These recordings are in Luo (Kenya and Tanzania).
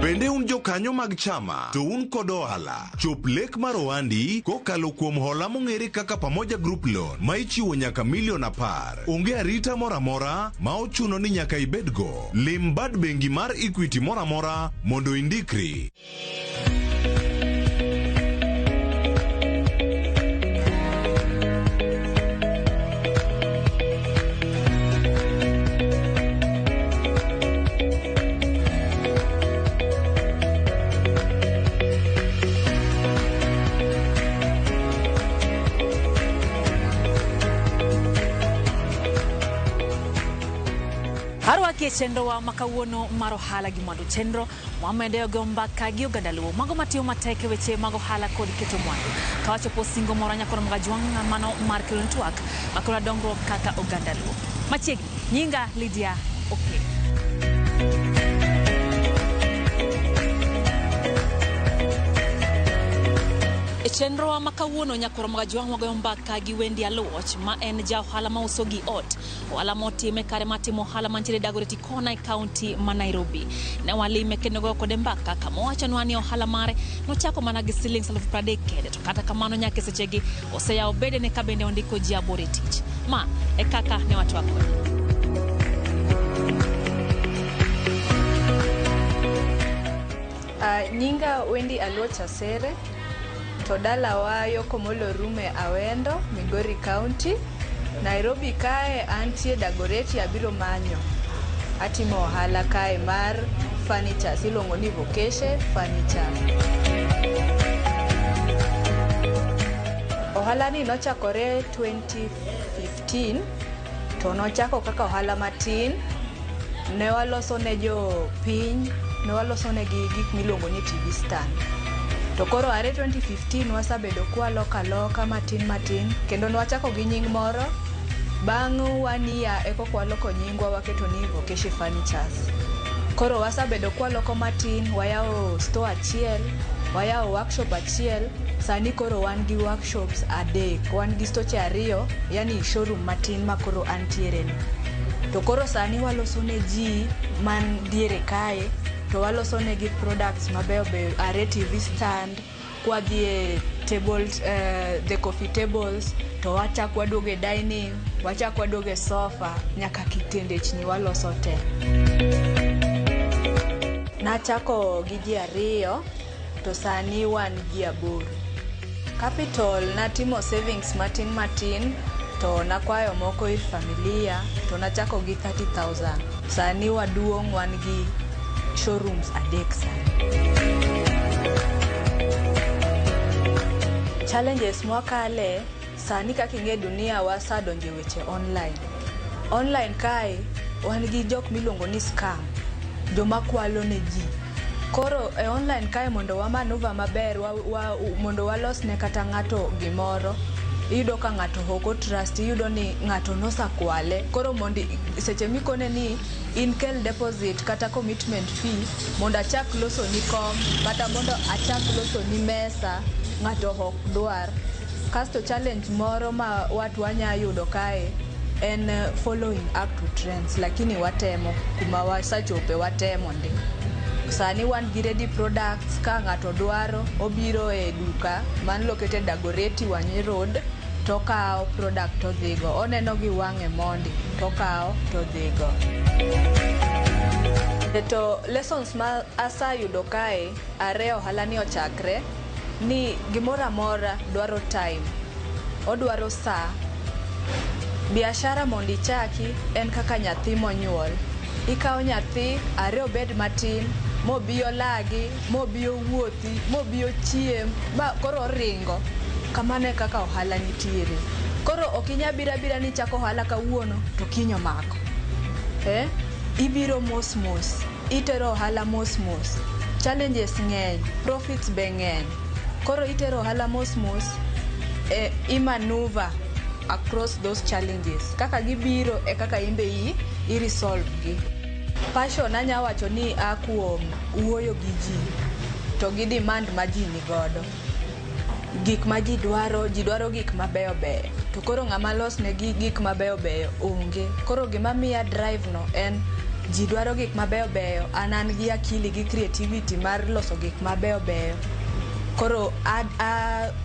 Bende un jokanyo mag chama, to un kod ohala. Chop lek mar ohandi kokalo kuom hola mong'ere kaka Pamoja Group Loan ma ichiwo nyaka $10,000,000. Onge arita moramora ma ochuno ni nyaka ibedgo. Lim bad bengi mar Equity moramora mondo indikri. Harwaki chenro wa makawuono maro hala gi mwandu chenro mwamede gomba kagi ogadaluo mago matio mateke weche mago hala kod keto mwandu kawacho po singo moranya kono magajwanga mano mar kelontuak makona dongro kaka ogadaluo machiegi nyinga Lydia okay. Chenro wa makawuono nyakoro magajwang wagoyo mbaka gi Wendi Aluoch ma en ja ohala ma uso gi ot ohala motime kare matimo ohala mantiere Dagoretti kona e kaunti ma Nairobi ne walime kendo go kode mbaka kama wacho nwani ohala mare nochako mana gi shillings 30,000 kende to kata kamano nyake sechegi oseyawo bede ne kabende ondiko ji abore tich ma e kaka ne watu wako nyinga Wendi Aluoch Asere to dala wayo komolo rume Awendo, Migori County, Nairobi kae antie Dagoretti abiro manyo. Atimo ohala kae mar furniture silongo ni Vocation Furniture. Ohala ni nochakore 2015 to nochako kaka ohala matin. Ne waloso ne jo piny, ne waloso ne gik milongo ni TV stand. To koro are 2015 wasabedo kwa loka matin kendo nwachako gi nying moro bang' wania eko kwa loko nyingwa waketo ni Vocation Furnitures. Koro wasabedo kwa loko matin wayao store achiel, wayao workshop achiel, sani koro wan gi workshops adek, wan gi stoche ariyo, yani showroom matin ma koro antiere ni. To koro sani waloso ne ji man diere kae to waloso ne gi products mabeyo are TV stand kwa die tables the coffee tables to wachak wadoge dining wachak wadoge sofa nyaka kitende chini waloso te nachako gi ji ariyo to sani wan gi aboro capital natimo savings matin to nakwayo moko ir familia to nachako gi 30,000 sani waduong wan gi showrooms adek sani. Challenges mwakale sani kaka ing'e dunia wasadonje weche online kae wan gi jok milongo ni scam joma kwalo ne ji koro e online kae mondo wamanuva maber mondo walos ne kata ng'ato gimoro iyudo ka ng'ato hoko trust iyudo ni ng'ato nosa kwale koro mondi seche mikone ni in kel deposit kata commitment fee mondo achak loso ni kom kata mondo achak loso ni mesa ng'ato hok dwar kasto challenge moro ma watu wanya yudo kae en following up to trends lakini watemo kuma wasachope watemo ndi sani wan gi ready products ka ng'ato dwaro obiro e duka man located Dagoretti Wanyee Road to kao product to dhigo oneno gi wang'e mondi to kao to dhigo to lessons ma asa yudo kae are ohala ni ochakre ni gimora mora dwaro time odwaro saa biashara mondi chaki en kaka nyathi monyuol ikao nyathi are obed matin mobiyo lagi mobiyo wuothi mobiyo chiem ba koro ringo kamane kaka ohala nitiere koro okinya bira ni chako ohala kawuono to kinyo mako ibiro mos itero ohala mos challenges ng'eny profits be ng'eny koro itero ohala mos imanuva across those challenges kaka gibiro e kaka imbe i resolve gi passion anya wacho ni akuom wuoyo gi ji to gi demand ma ji ni godo gik ma ji dwaro gik mabeyo to koro ng'ama los ne gik mabeyo onge koro gima miya drive no en ji dwaro gik mabeyo beyo, an gi akili gi creativity mar loso gik mabeyo beyo. Koro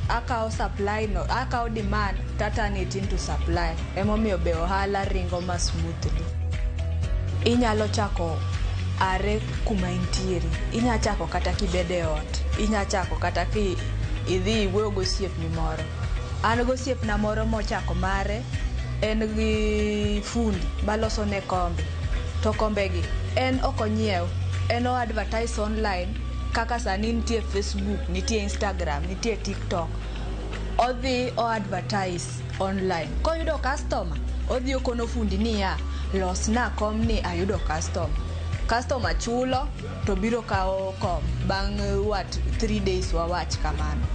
akawo supply no, akawo demand turn it into supply. Emomiyo be ohala ringo ma smoothly. Inyalo chako are kuma intiere. Inya chako kata kibede ot. Inya chako kata ki idhi iwuoyo gosiepni moro. An gosiepna moro mochako mare, en gi fundi maloso ne kombe. To kombegi en okonyiew, en o advertise online. Kaka sani nitie Facebook, nitie Instagram, nitie TikTok. Odhi o advertise online. Koyudo customer, odhi okono fundi niya, losna kom ni ayudo customer. Customer chulo to biro kawo kom bang' 3 days wawach kamano.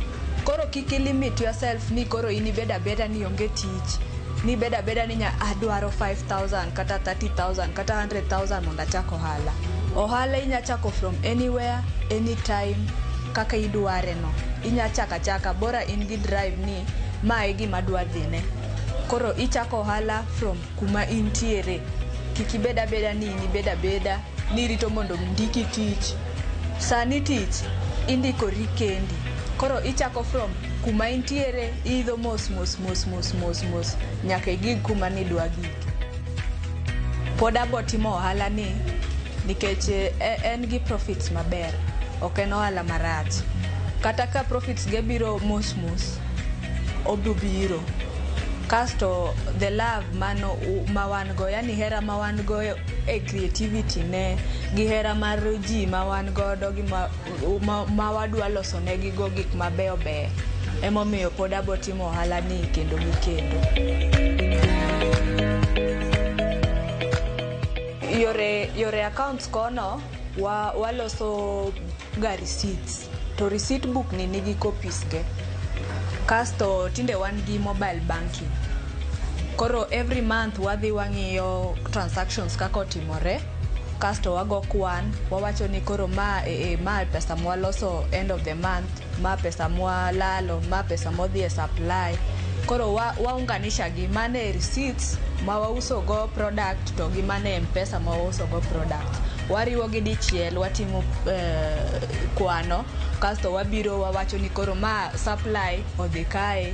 Koro kik limit yourself ni koro ini beda ni onge tich. Ni beda ni adwaro 5,000 kata 30,000 kata 100,000 mondo achako ohala. Ohala inya chako from anywhere, anytime, kaka idware no. Inya chaka bora in gi drive ni mae gima dwa dhine. Koro ichako ohala from kuma intiere. Kiki beda ni ini beda ni rito mondo ndiki tich. Sani tich indikori kendi. Koro ichako from kuma intiere, idho mos nyaka igig kuma nidwa gik. Pod abotimo ohala ni nikech en gi profits maber, ok en ohala marach. Kata ka profits ge biro mos obubiro. Kasto the love mawan go, yani hera mawan go e creativity ne, gi hera mar ji mawan godo gi mawadwa loso ne gi go gik mabeyo beyo. Emomiyo pod abotimo ohala ni kendo gi kendo. Yore accounts kono waloso ga receipts. To receipt book ni nigi copies ge. Kasto tinde wan gi mobile banking. Koro every month wadhi wang'iyo transactions kako timore. Kasto wago kwan, wawacho ni koro ma pesa mwaloso end of the month, ma pesa mwalalo, ma pesa modhi e supply. Koro waunganisha gi mane receipts ma wauso go product to gi mane mpesa ma wauso go product. Wariwo gi dichiel, watimo kwano, kasto wabiro wawacho ni koro ma supply odhi kae,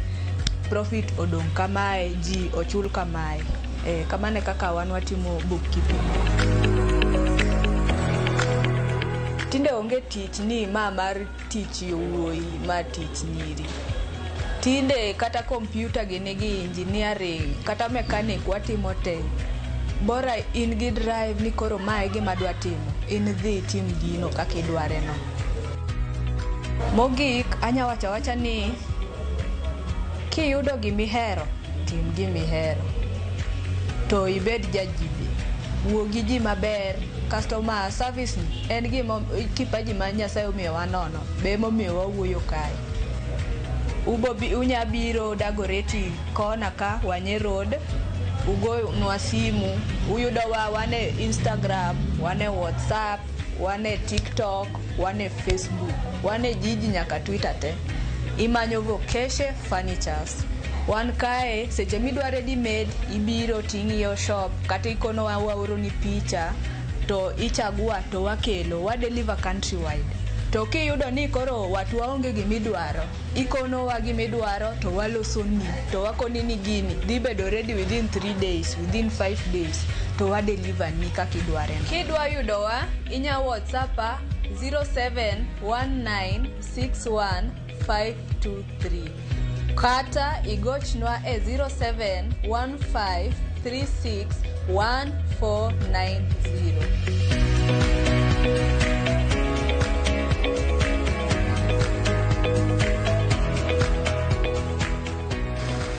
profit odong kamae, ji ochul kamae. Kamane kaka wan watimo bookkeeping. Tinde onge tich ni mar tich yowuoyi, ma tich nyiri. Tinde kata computer gi nigi engineering, kata mechanic watimo te. Bora in gi drive ni koro mae gima dwa timo, in dhi tim gino kaka idware no. Mogik anya wacha ni kiyudo gimihero, tim gimihero. To ibed jajibe, wuo gi ji maber. Customer service ni en gima kipaji ma Nyasaye omiyo wanono, be emomiyo wawuoyo kae. Unya biro Dagoretti kona ka Wanye Road, ugo nwa simu, uyudowa wane Instagram, wane WhatsApp, wane TikTok, wane Facebook, wane jiji nyaka Twitter te. Imanyo Vocation Furnitures. Wan kae seche midwa ready made, ibiro ting'iyo shop, kata ikono waoro ni picha, to ichagua to wakelo, wa deliver countrywide. To kiyudo ni koro watu waonge gimidwaro, ikono wa gimidwaro to waloso ni, to wakoni ni gini dhi bedo ready within 3 days, within 5 days, to wa deliver ni kaka idware. Kidwa yudowa inya WhatsApp 0719615523. Kata igochnwa e 0715361490.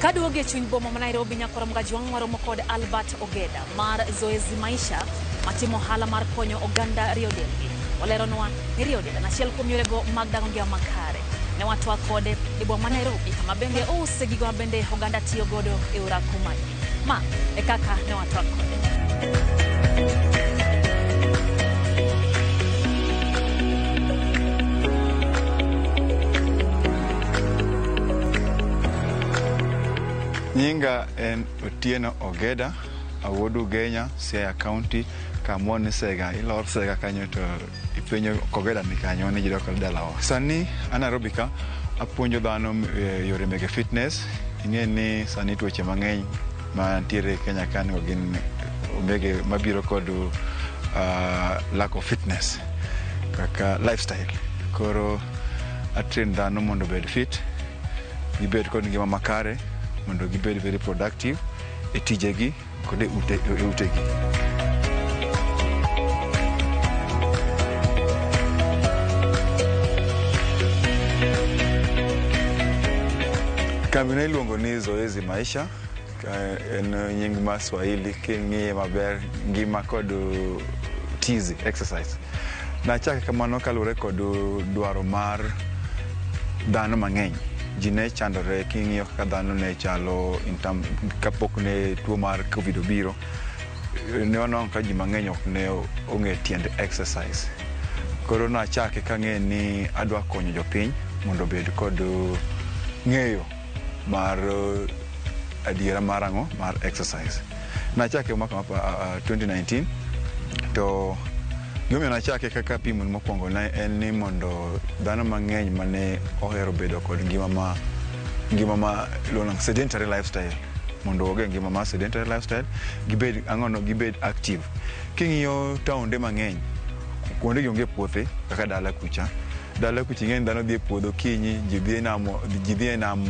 Kaduoge e chuny boma ma Nairobi nyakoro mgajwang' waromo kod Albert Ogeda mar Zoezi Maisha matimo ohala mar konyo oganda Rio Delhi. Oleronwa ni Rio Delhi achiel kuom yorego mag dago ngima makare. Ne watwa kode e boma ma Nairobi kama bende ouse gigo mabende oganda tiyo godo e orako magi. Ma e kaka ne watwa kode. Nyinga en Otieno Ogeda, Awuodu Genya, Siaya County, kamon sega ilor sega kanyo to ipenyo kogeda ni kanyo ni jiro kod dalawa. Sani Nairobi ka apuonjo dhano yore mege fitness. Ing'e ni sani tuoche mang'eny mantiere Kenya ka ni gin mege mabiro kod lack of fitness kaka lifestyle. Koro atrain dhano mondo bed fit, gibed kod ngima makare, mondo gibed very productive e tijegi kod e utegi. Kambi na iluongo ni Zoezi Maisha, en nying ma Swahili king'iye maber ngima kod tizi exercise. Nachake kamano kaluwore kod dwaro mar dhano mang'eny. Ji ne chandore king'iyo kaka dhano ne chalo kapok ne tuo mar Covid obiro. Ne waneno ka ji mang'eny ok ne ong'e tiend exercise. Koro nachake kang'e ni adwa konyo jopiny mondo bed kod ng'eyo mar adiera marango mar exercise. Nachake mwaka 2019 to gimomiyo nachake kaka pimo mokwongo na en ni mondo dhano mang'eny mane ohero bedo kod ngima ma long sedentary lifestyle, mondo oge ngima ma sedentary lifestyle, gibed active. King'iyo taonde mang'eny kuonde gionge puothe kaka dala kucha ing'eni dhano dhi e puodho kinyi, ji dhi e nam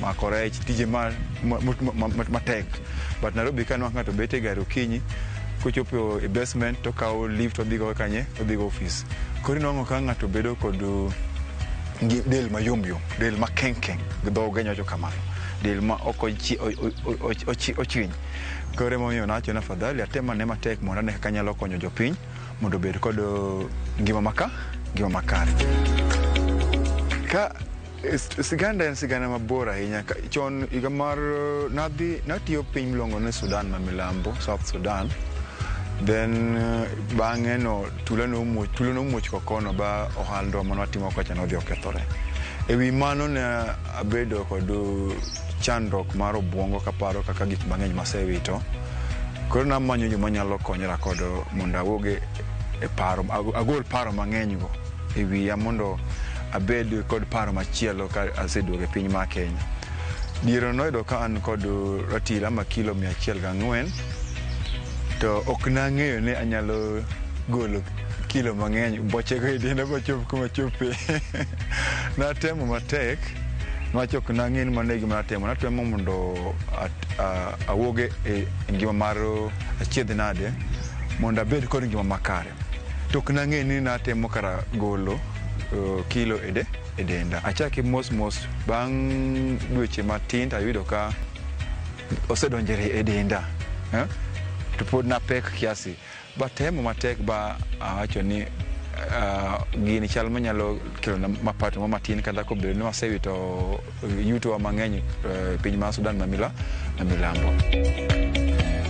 mako rech, tije matek. But Nairobi ka ng'ato bet e gari okinyi, kochopo e basement to kawo lift odhigo kanye, odhigo office. Koro inwang'o ka ng'ato bedo kod del mayomyom, del makeng, dho Kenya wacho kamano, del ma ok ochwiny. Koro emomiyo nawacho ni afadhali atem ane matek mondo ane kaka anyalo konyo jopiny mondo bed kod ngima makare. Ka siganda en siganda mabor ahinya. Chon higa mar natiyo piny miluongo ni Sudan ma milambo, South Sudan. Then bang'e no tulo nomuoch kokono ba ohando mane watimo kocha nodhi okethore. Ewi mano ne abedo kod chandruok mar obwongo kaparo kaka gik mang'eny masewito. Koro namanyo joma nyalo konyora kod mondo awuoge e paro, agol paro mang'eny go e wiya mondo abed kod paro machielo ka aseduogo e piny mar Kenya. Diero noyudo ka an kod ratira ma kilo 104, to ok nang'eyo ni anyalo golo kilo mang'eny bochego e denda machop kuma chope. Natemo matek, niwach ok nang'eyo ni mano e gima natemo mondo awuoge e ngima mar achiedh nade mondo abed kod ngima makare. To ok nang'eyo ni natemo kara golo kilo e denda. Achake mos bang' dweche matin ayudo ka osedonjore e denda. To pod napek kiasi. But temo matek ba awacho ni gini chal manyalo kelo mapato matin kata kobedo ni wasewito yuto mang'eny piny mar Sudan ma milambo.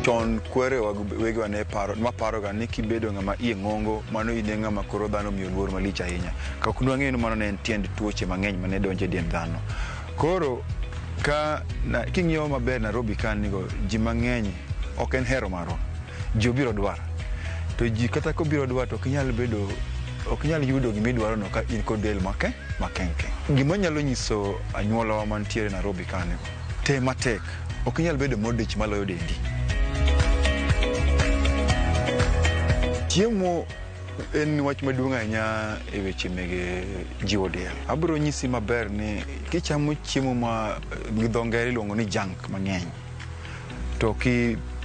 Chon kwere wegi wane maparo ga ni kibedo ng'ama iye ng'ongo, mano ine ng'ama koro dhano miyo luor malich ahinya. Ka ok nwang'eyo ni mano ne en tiend tuoche mang'eny mane donjo e dend dhano. Koro king'iyo maber Nairobi kanigo ji mang'eny ok en hero marwa. Ji obiro dwaro. To ji kata kobiro dwaro to ok nyal yudo gimidwaro no ka in kod del makenke. Gima nyalo nyiso anyuolawa mantiere Nairobi kanigo, te matek, ok nyal bedo modich maloyo dendi. Chiemo en wach maduong' ahinya e weche mege jiwo del. Abiro nyisi maber ni kichamo chiemo ma gidho ngere iluongo ni junk mang'eny, to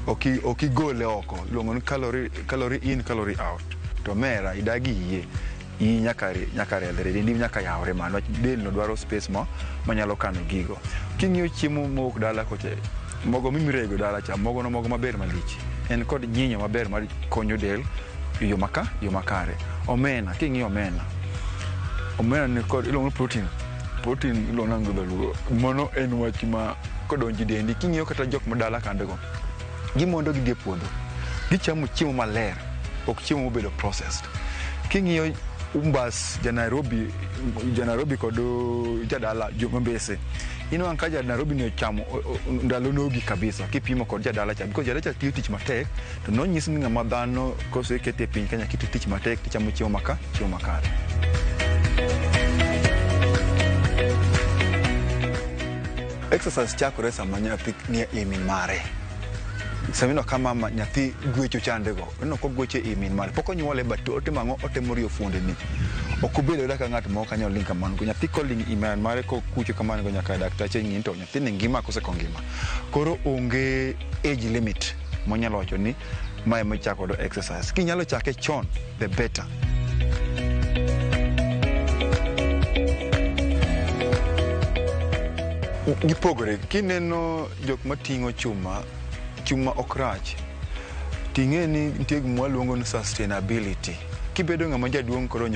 ok igole oko, iluongo ni calorie in, calorie out. To mera idagi yie nyaka redhere, dendi nyaka yawre mano, del no dwaro space manyalo kano gigo. King'iyo chiemo mowuok dala koche, mogo mimirego dala cha, mogo maber malich, en kod nyinyo maber mar konyo del yo makare. Omena, king'iyo omena ni kod iluongo protein iluongo nango dhaluo. Mano en wach ma kodonji dendi. King'iyo kata jok madala kandego, gimondo gidhi e puodho, gichamo chiemo maler, ok chiemo mobedo processed. King'iyo umbas Nairobi kodo jadala Jumbese. Ino anka Nairobi ni chamo ndalo nogi kabisa kipimo kod jadala cha because jadala cha tiyo tich matek to no nyisi ni ngama dhano koso ikete piny Kenya kiti tich matek tichamo chiemo makare. Exercise chakore sama nyathi ni imin mare. Samino kama nyathi gwecho chandego. No ko gweche imin mare. Poko nyuole bato otemango otemorio funde ni. Okubedo daka ng'at moko kanyo link kamano. Nyathi ko link imin mare ko kucho kamano go nyaka daktache ng'into nyathi ni ngima kose kongima. Koro onge age limit monyalo wacho ni mae machako do exercise. Kinyalo chake chon the better. Gipogore kineno jok matingo chuma okrach ting'e ni nitie gima luongo ni sustainability. Kibedo ng'ama jaduong' koro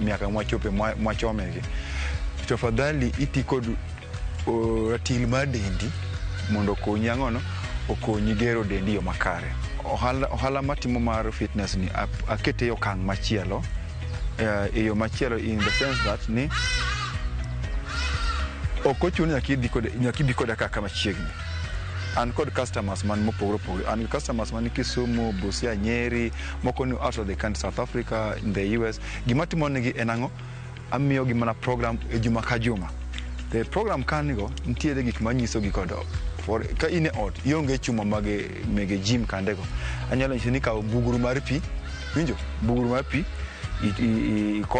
miaka mwachope mwachomegi to fadhali iti kod ratil mar dendi mondo okonyi ang'ono okonyi gero dendi yo makare. Ohala matimo mar fitness ni akete okang' machielo yo machielo in the sense that ni okochuno nyaka idhi koda kaka machiegni. An kod customers man mopogore opogore. An customers man Kisumu, Busia, Nyeri, moko ni out of the country, South Africa, in the US. Gima timonegi en ang'o? Amiyo gi mana program e juma ka juma. The program kanigo nitiere gik manyiso gi kodo. Ka ine ot, ionge chuma mege gym kandego. Anyalo nyisi ni kawo buguru mar pi, winjo? Buguru mar pi,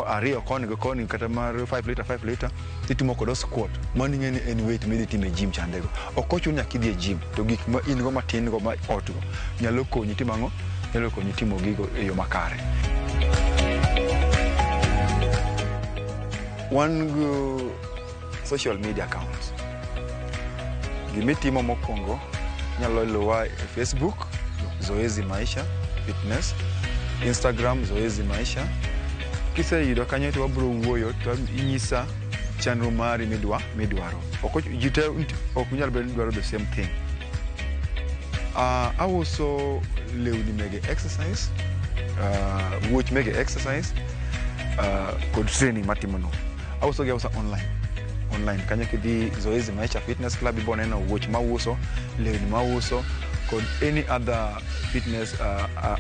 ariyo koni kata mar 5 liter titimo kodo squat mani ng'eni en weight midhi time gym chandego okochuno nyaka idhi e gym to gik ma in go matin go ma otgo nyalo konyi timang'o nyalo konyi timo gigo e yo makare. Wan go social media accounts gimitimo mokwongo nyalo luwa e Facebook Zoezi Maisha Fitness, Instagram Zoezi Maisha. Kise yudo kanyo to wabro wuoyo to inyisa chandro mari midwaro. Jite ok nyal bedo dwaro the same thing. Also lewni mege exercise, wuoch mege exercise, kod training matimono. Also gausa online kanyo kidhi Zoezi Maisha Fitness Club iboneno wuoch mauso, lewni mauso kod any other fitness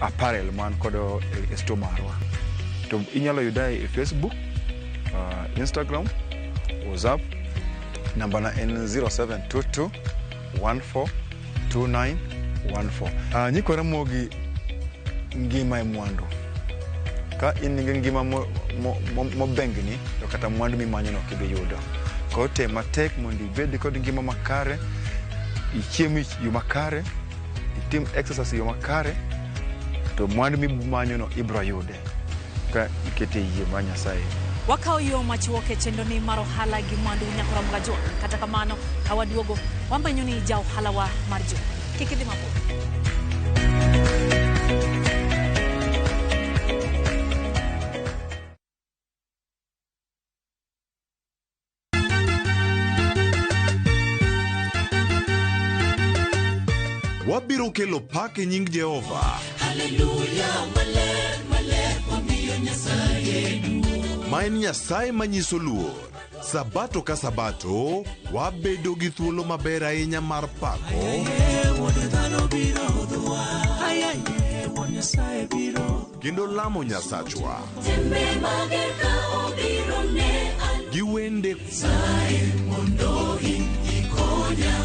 apparel man kodo store marwa. To inyalo yuda e Facebook, Instagram, WhatsApp, namba na en 0722 142914. Nyiko Ramogi ngima e mwandu. Ka in ngi ngima mobengni to kata mwandu mimanyo no kibi yudo. Kote matek mondi bedi kod ngima makare, ichiemi yo makare, itim exercise yo makare, to mwandu mimanyo no ibro yude. Ikete yie ma Nyasaye. Wakao yo machuoke chendo ni mar ohala gi mwandu nyakora mgajo kata kamano kawaduogo wambanyo ni ja ohala wa marjo kikidhi mabor. Wabiro kelo pak e nying Jehova. Hallelujah, maler wamiyo Nyasaye duong'. Ma en Nyasaye manyiso luor. Sabato ka sabato wabedo gi thuolo maber ahinya mar pako. Kendo lamo Nyasachwa. Tembe mager ka obiro ne gi wende mondo ikonya.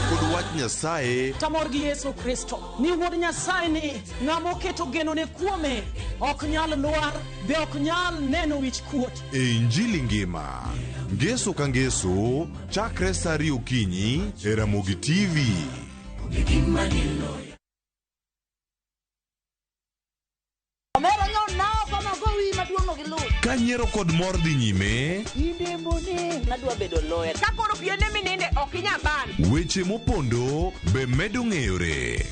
kod wach Nyasaye tamor gi Yesu Kristo ni wuod Nyasaye ni ng'amo keto geno ne kuome ok nyal lwar be ok nyal neno wich kuot. e Injili ngima. Ngeso ka ngeso chakre saa 2 okinyi e Ramogi TV. Ka nyiero kod mor dhi nyime, weche mopondo be medo ng'eyore.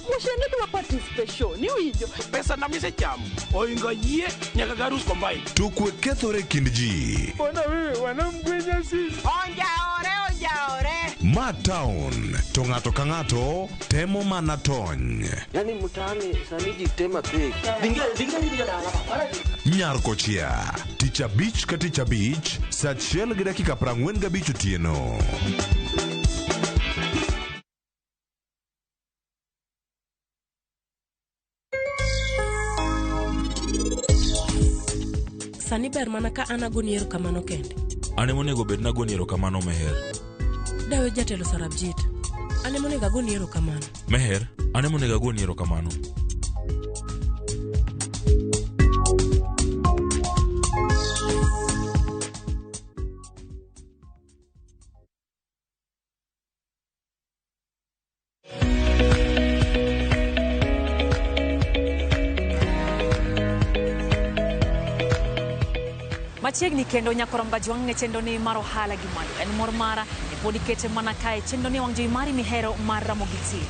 To kwe kethore kind ji. Ma town, to ng'ato ka ng'ato temo mana tony. Yani mtaani sani ji tema pek. Nyar kochia, tich Tich abich ka tich abich, saa 1:45 otieno. Sani ber mana ka ana goniero kamano kende. Ane monego bed na goniero kamano Meher. Dawe jatelo Sarabjit. Ane monego goniero kamano. Meher, ane monego goniero kamano. Machiegni kendo nyakoromga jwang' e chendo ni mar ohala gi malo. En mor mara e podi kete mana kae chendo ni wang' jowi mari mihero mar Ramogi TV.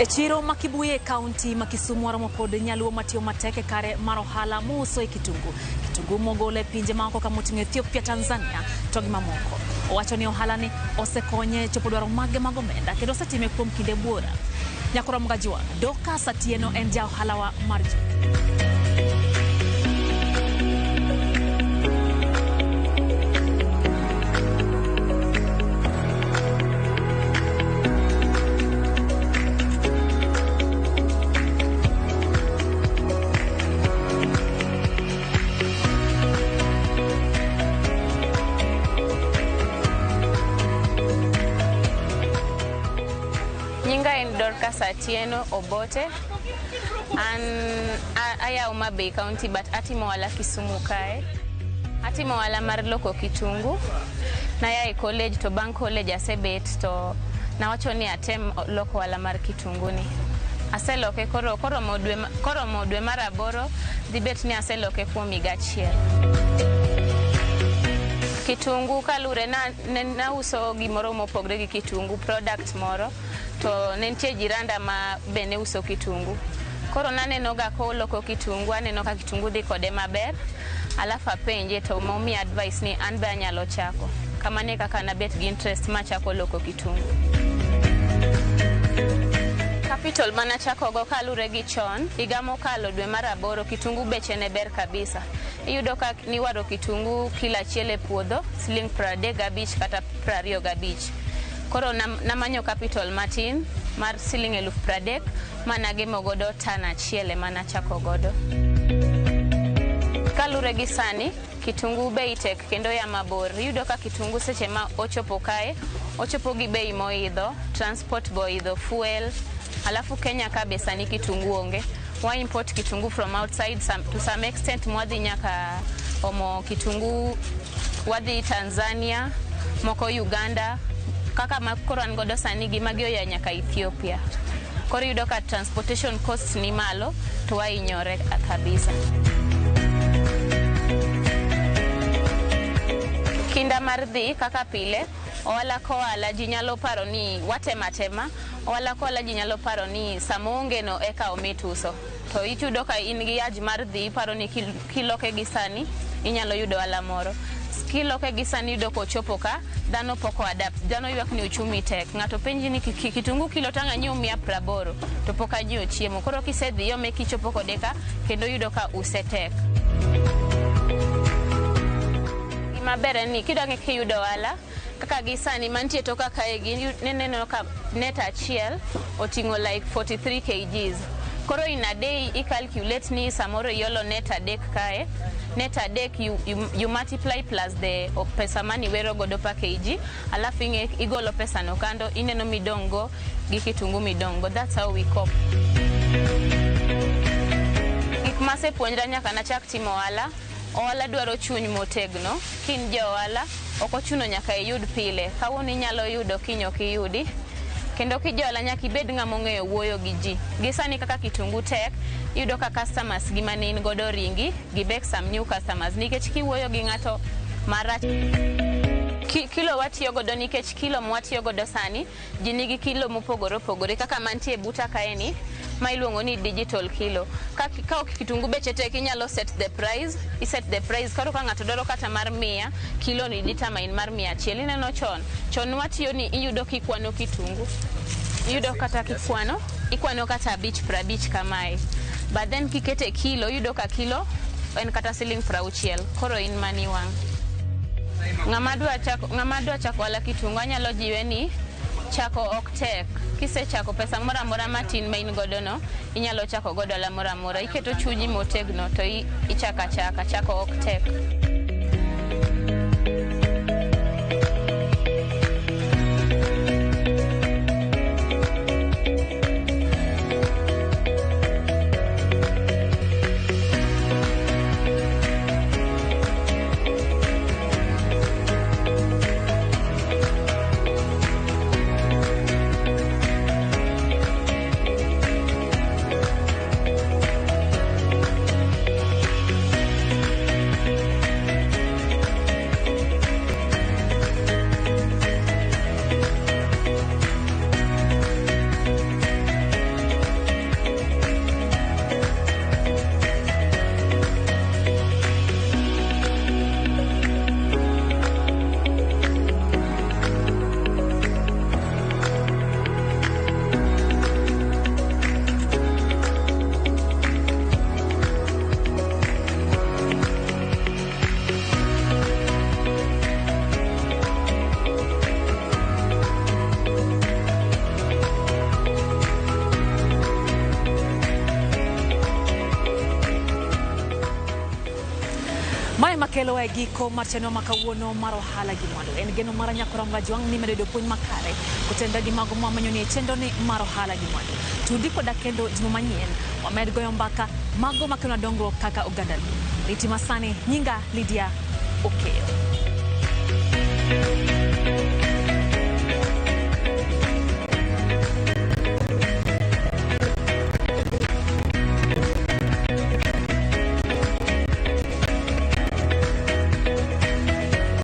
E chiro makibuye kaunti makisumu waromo pod nyaluo matio mateke kare mar ohala mouso e kitungu. Kitungu mogole pinje maoko kamoting'o Ethiopia, Tanzania to gi mamoko. Owacho ni ohala ni osekonye chopo dwaro mage mag omenda kendo osetime kuom kinde buora. Nyakoromga jwang' Dorcas Atieno en ja ohala wa mar Dorcas Atieno Obote and aya Homa Bay County but atimo wala Kisumu kae. Atimo wala mar loko kitungu na ya college to bank college asebet to na wacho ni atem loko wala mar kitunguni. Aseloke koro modwe mar aboro dibet ni aseloke kuom higa achiel. Kitungu kalure na uso gimoro mopogre gi kitungu product moro to nentie jiranda ma bene uso kitungu. Koro naneno ga ko loko kitungu, aneno ka kitungu di kode maber. Alafu apenje to momi advice ni an be anyalo chako. Kama ne kaka na bet gi interest ma chako loko kitungu. Capital mana chako go kalure gi chon, higa mokalo dwe mar aboro kitungu beche ne ber kabisa. Iyudo ka ni waro kitungu kila achiel e puodho siling 35 kata 25. Koro namanyo capital matin mar siling 30,000 mana gemo godo tana achiel mana chako godo. Kalure gi sani kitungu bei tek kendo ya mabor. Iyudo ka kitungu seche ma ochopo kae, ochopo gi bei moidho, transport boidho, fuel. Alafu Kenya ka be sani kitungu onge. Wa import kitungu from outside to some extent mwadhi nyaka omo kitungu wadhi Tanzania, moko Uganda, kaka makoro an godo sani gi magio ya nyaka Ethiopia. Koro yudo ka transportation costs ni malo to wa inyore kabisa. Kinda mardhi kaka pile oala ko ala jinyalo paro ni watematema oala ko ala jinyalo paro ni samonge no eka omituso to ichudo ka in gi yaj mardhi paro ni kiloke gi sani inyalo yudo ala moro kiloke gi sani yudo ko chopo ka dhano poko adapt dhano ywak ni uchumi tek ngato penji ni kitungu kilo tanga nyu 180 to poka nyu chiemo koro kisedhi yo meki chopo kodeka kendo yudo ka usetek. Mabere ni kidange kiyudo wala kaka gisani mantie toka kae gi neneno ka net achiel otingo like 43 kgs. Koro in a day I calculate ni samoro yolo net adek kae. Net adek you multiply plus the pesa mani wero godo pa kg alafu igolo pesa no kando ineno midongo gi kitungu midongo. That's how we cope. Ikmase puonjra nyaka na chak timo wala. Ohala dwaro chuny motegno. Kin jo ohala okochuno nyaka yud pile. Kawuono inyalo yudo kinyo kiyudi. Kendo kijola nyaka ibed ng'ama ng'eyo wuoyo gi ji. Gisani kaka kitungu tek, yudo ka customers gi mane in godo ringi, gi bek some new customers. Nikech kiwuoyo gi ng'ato marach kilo watiyo godo nikech kilo mwatiyo godo sani ji nigi kilo mopogore opogore kaka mantie buta kaeni ma iluongo ni digital kilo. Ka kitungu beche tek inyalo set the price, iset the price koro ka ng'ato dwaro kata mar 100 kilo ni determine mar 100. Ineno chon watiyo ni iyudo kikwano kitungu, iyudo kata kikwano, ikwano kata 50 kamae, but then kikete kilo iyudo ka kilo en kata $60 koro in mani wang'. Ng'ama dwa chako wala kitungu anyalo jiwe ni chako ok tek. Kisechako pesa mora mora matin main godo no inyalo chako godo la mora mora, iketo chuji motegno to chako ok tek. Mae makelo e giko mar chenro makawuono mar ohala gi mwandu. En geno mar nyakoram gajuang ni medo puonj makare kutenda gi mago mwamanyo ni chenro ni mar ohala gi mwandu. Tudi koda kendo juma manyien wamed goyo mbaka mago makelo dongruok kaka oganda. Riti Masani, nyinga Lydia Okeyo.